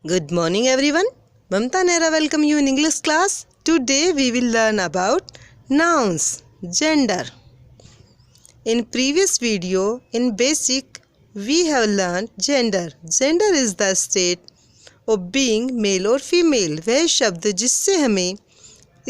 Good morning everyone. Mamta Nehra welcome you in English class. Today we will learn about nouns, gender. In previous video in basic we have learned gender. Gender is the state of being male or female. वह शब्द जिससे हमें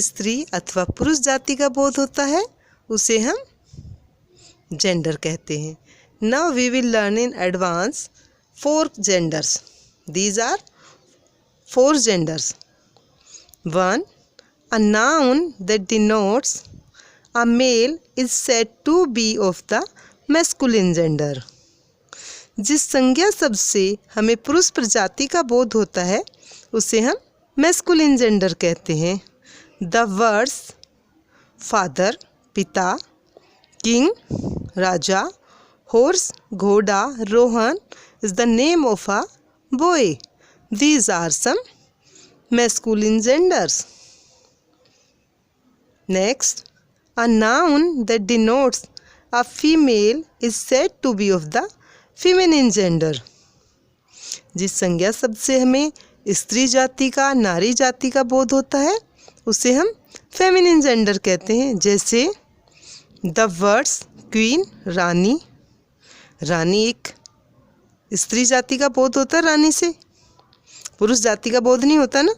स्त्री अथवा पुरुष जाति का बोध होता है उसे हम जेंडर कहते हैं. Now we will learn in advance 4 genders. These are 4 genders. 1. A noun that denotes a male is said to be of the masculine gender. जिस संज्ञा शब्द से हमें पुरुष प्रजाति का बोध होता है उसे हम मैस्कुलिन जेंडर कहते हैं. The words father पिता, king राजा, horse घोड़ा, Rohan is the name of a boy. These are some masculine genders. Next, a noun that denotes a female is said to be of the feminine gender. जिस संज्ञा शब्द से हमें स्त्री जाति का, नारी जाति का बोध होता है उसे हम फेमिनिन जेंडर कहते हैं. जैसे द वर्ड्स क्वीन रानी. रानी एक स्त्री जाति का बोध होता है रानी से, पुरुष जाति का बोध नहीं होता ना.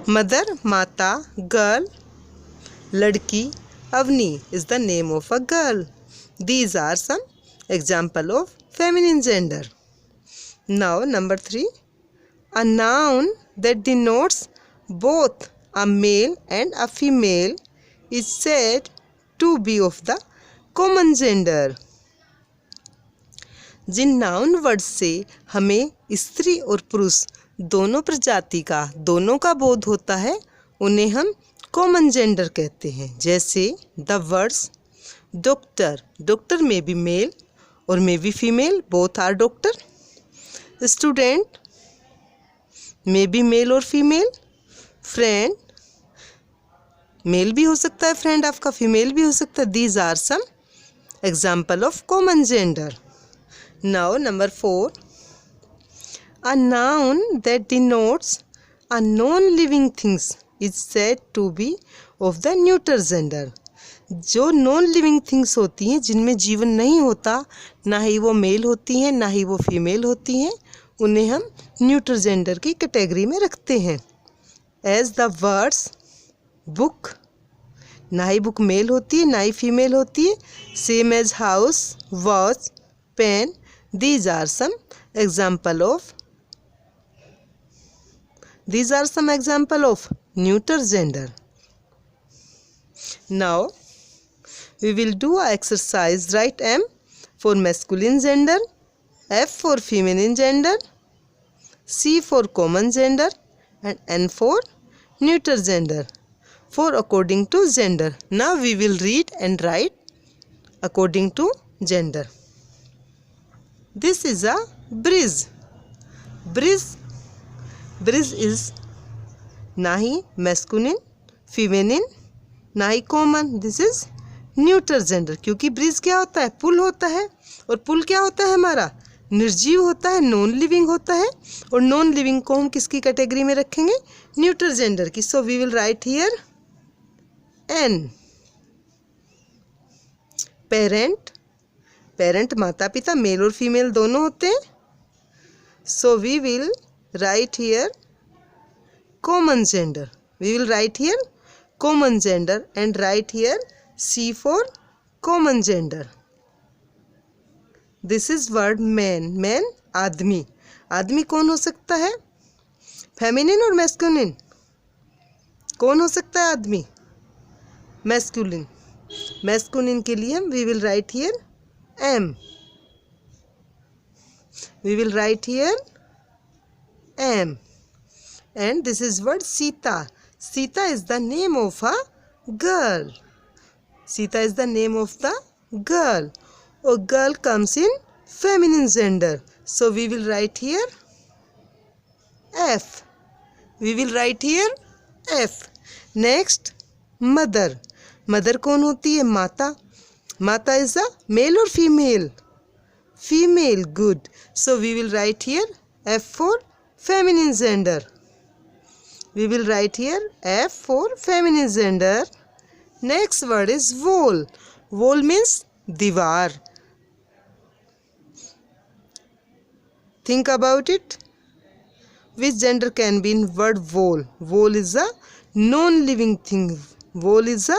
मदर माता, गर्ल लड़की, Avani is the name of a girl. These are some example of feminine gender. Now number 3. A noun that denotes both a male and a female is said to be of the common gender. जिन noun word से हमें स्त्री और पुरुष दोनों प्रजाति का, दोनों का बोध होता है उन्हें हम कॉमन जेंडर कहते हैं. जैसे द वर्ड्स डॉक्टर. डॉक्टर में बी मेल और में be female, both are doctor. Student में बी मेल और फीमेल. फ्रेंड मेल भी हो सकता है फ्रेंड आपका, फीमेल भी हो सकता है. These are some example of common gender. Now number 4. A noun that denotes a non-living things is said to be of the neuter gender. जो नॉन लिविंग थिंग्स होती हैं, जिनमें जीवन नहीं होता, ना ही वो मेल होती हैं ना ही वो फीमेल होती हैं, उन्हें हम न्यूटर जेंडर की कैटेगरी में रखते हैं. As the words book. ना ही बुक मेल होती है ना ही फीमेल होती है. Same as house, watch, pen. These are some example of neuter gender. Now we will do a exercise. Write M for masculine gender, F for feminine gender, C for common gender and N for neuter gender. For according to gender. Now we will read and write according to gender. This is a bridge. Bridge is ना ही masculine, feminine, ना ही common. This is neuter gender. क्योंकि bridge क्या होता है? पुल होता है. और पुल क्या होता है हमारा? निर्जीव होता है, नॉन लिविंग होता है. और नॉन लिविंग को हम किसकी कैटेगरी में रखेंगे? न्यूटर जेंडर की. So we will write here N. Parent. Parent माता पिता, मेल और फीमेल दोनों होते हैं. So we will write here common gender. We will write here common gender and write here C for common gender. This is word man. Man आदमी. आदमी कौन हो सकता है? फेमिनिन और मैस्कुलिन? कौन हो सकता है आदमी? मैस्कुलिन. मैस्कुलिन के लिए हम we will write here M. We will write here M. And this is word Sita. Sita is the name of a girl. Sita is the name of the girl. A girl comes in feminine gender. So we will write here F. We will write here F. Next, mother. Mother कौन होती है? माता. Mata is a male or female? Female. Good. So we will write here F for feminine gender. We will write here F for feminine gender. Next word is wall. Wall means दीवार. Think about it. Which gender can be in word wall? Wall is a non-living thing. Wall is a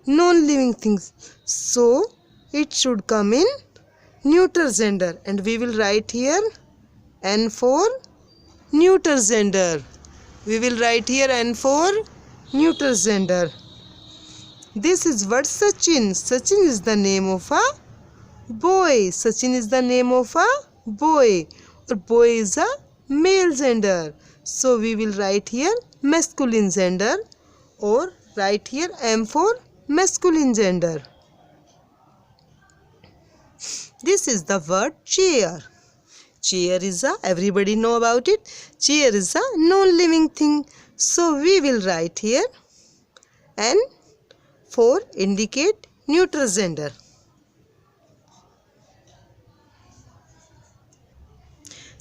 non-living thing. So it should come in neuter gender. And we will write here N for neuter gender. We will write here N for neuter gender. This is word Sachin. Sachin is the name of a boy. Sachin is the name of a boy. Or boy is a male gender. So we will write here masculine gender, or write here M for masculine gender. This is the word chair. Chair is a, everybody know about it. Chair is a non-living thing. So we will write here N for indicate neuter gender.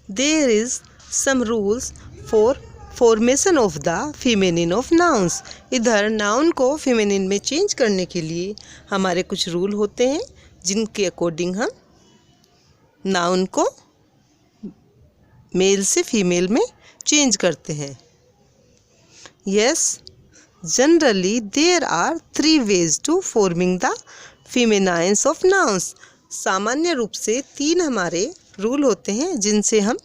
There is some rules for formation of the feminine of nouns. इधर noun को feminine में change करने के लिए हमारे कुछ rule होते हैं, जिनके according हम noun को मेल से फीमेल में चेंज करते हैं. Yes, generally there are 3 ways to forming the feminines of nouns. सामान्य रूप से 3 हमारे रूल होते हैं जिनसे हम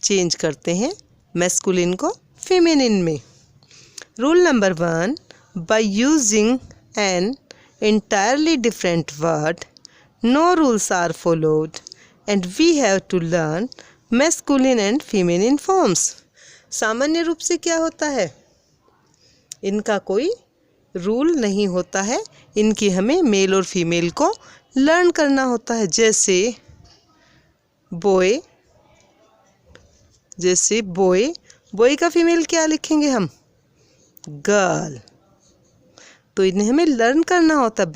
चेंज करते हैं मैस्कुलिन को फेमिनिन में. Rule number 1, by using an entirely different word, no rules are followed and we have to learn masculine and feminine forms. सामान्य रूप से क्या होता है, इनका कोई रूल नहीं होता है, इनकी हमें मेल और फीमेल को लर्न करना होता है. जैसे बॉय, बॉय का फीमेल क्या लिखेंगे हम, गर्ल. तो इन्हें हमें लर्न करना होता है.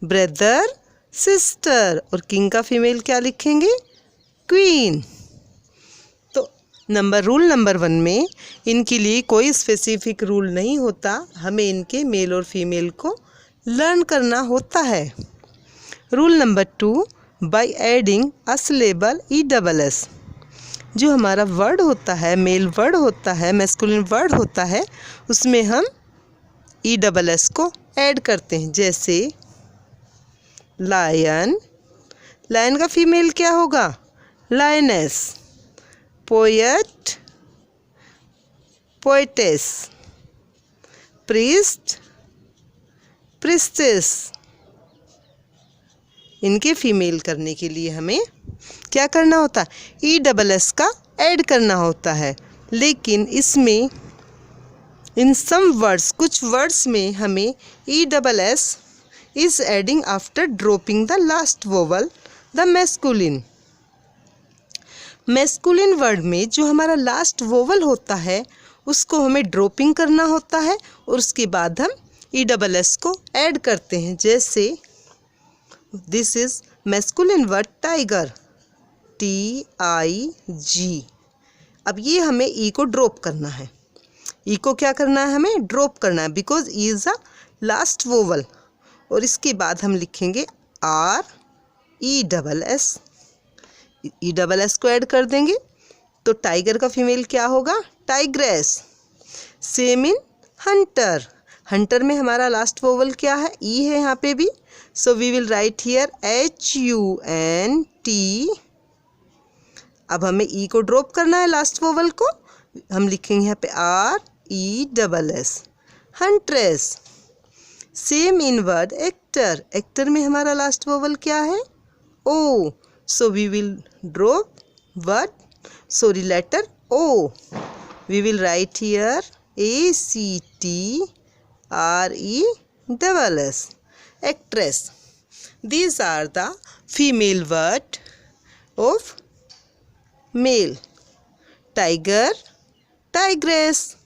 Brother sister. और किंग का फीमेल क्या लिखेंगे, क्वीन. तो रूल नंबर 1 में इनके लिए कोई स्पेसिफिक रूल नहीं होता, हमें इनके मेल और फीमेल को लर्न करना होता है. Rule number 2, by adding a syllable ESS. जो हमारा वर्ड होता है, मेल वर्ड होता है, मैस्कुलिन वर्ड होता है, उसमें हम ESS को ऐड करते हैं. जैसे लायन का फीमेल क्या होगा, लायनेस. पोएटेस. प्रिस्टेस. इनके फीमेल करने के लिए हमें क्या करना होता है, ESS का ऐड करना होता है. लेकिन इसमें इन सम वर्ड्स, कुछ वर्ड्स में हमें ESS is adding after dropping the last vowel, the masculine. Masculine word में जो हमारा लास्ट वोवल होता है उसको हमें ड्रॉपिंग करना होता है और उसके बाद हम ESS को ऐड करते हैं. जैसे this is masculine word tiger, TIG. अब ये हमें ई को ड्रॉप करना है. ई को क्या करना है, हमें ड्रॉप करना है, because E is a last vowel. और इसके बाद हम लिखेंगे RESS. ESS को ऐड कर देंगे तो टाइगर का फीमेल क्या होगा, टाइग्रेस. सेम इन हंटर में हमारा लास्ट वोवल क्या है, ई है यहाँ पे भी. So we will write here HUNT. अब हमें ई को ड्रॉप करना है, लास्ट वोवल को. हम लिखेंगे यहाँ पे RESS. Huntress. Same in word actor में हमारा लास्ट वोवल क्या है, O. So we will drop letter O. We will write here ACTRESS. Actress. These are the female word of male. Tiger, tigress.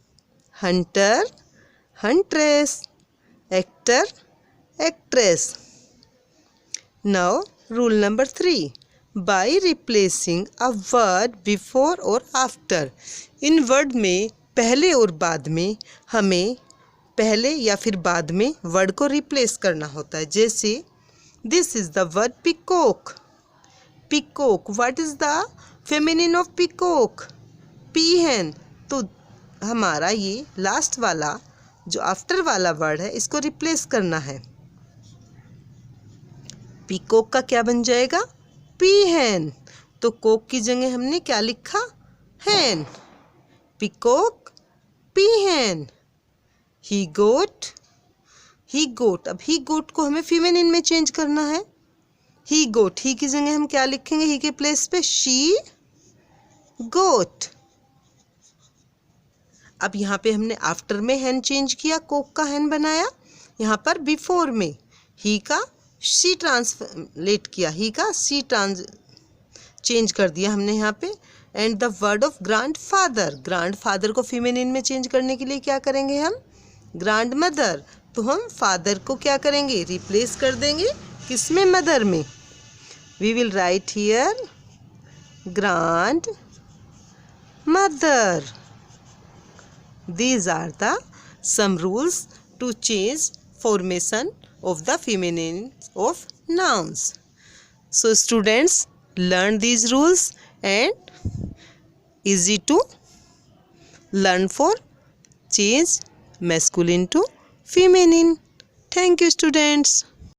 Hunter, huntress. Actor, actress. Now rule number 3. by replacing a word before or after. In word में पहले और बाद में हमें पहले या फिर बाद में वर्ड को रिप्लेस करना होता है. जैसे this is the word peacock. Peacock, what is the feminine of peacock? पीहन. तो हमारा ये लास्ट वाला जो आफ्टर वाला वर्ड है इसको रिप्लेस करना है. पीकॉक का क्या बन जाएगा? पीहन. तो कोक की जगह हमने क्या लिखा? Hen. Peacock, peahen. He goat, he goat. अब ही गोट को हमें फीमेनिन में चेंज करना है. ही गोट, ही की जगह हम क्या लिखेंगे? ही के प्लेस पे शी गोट. अब यहाँ पे हमने आफ्टर में हैन चेंज किया, कोक का हैन बनाया. यहाँ पर बिफोर में ही का शी ट्रांसलेट किया, ही का सी चेंज कर दिया हमने यहाँ पे. And the word of grand father, grand father को फीमेनिन में चेंज करने के लिए क्या करेंगे हम? Grand mother. तो हम फादर को क्या करेंगे? रिप्लेस कर देंगे किसमें? मदर में. We will write here grandmother. These are the some rules to change formation of the feminine of nouns. So students, learn these rules and easy to learn for change masculine to feminine. Thank you students.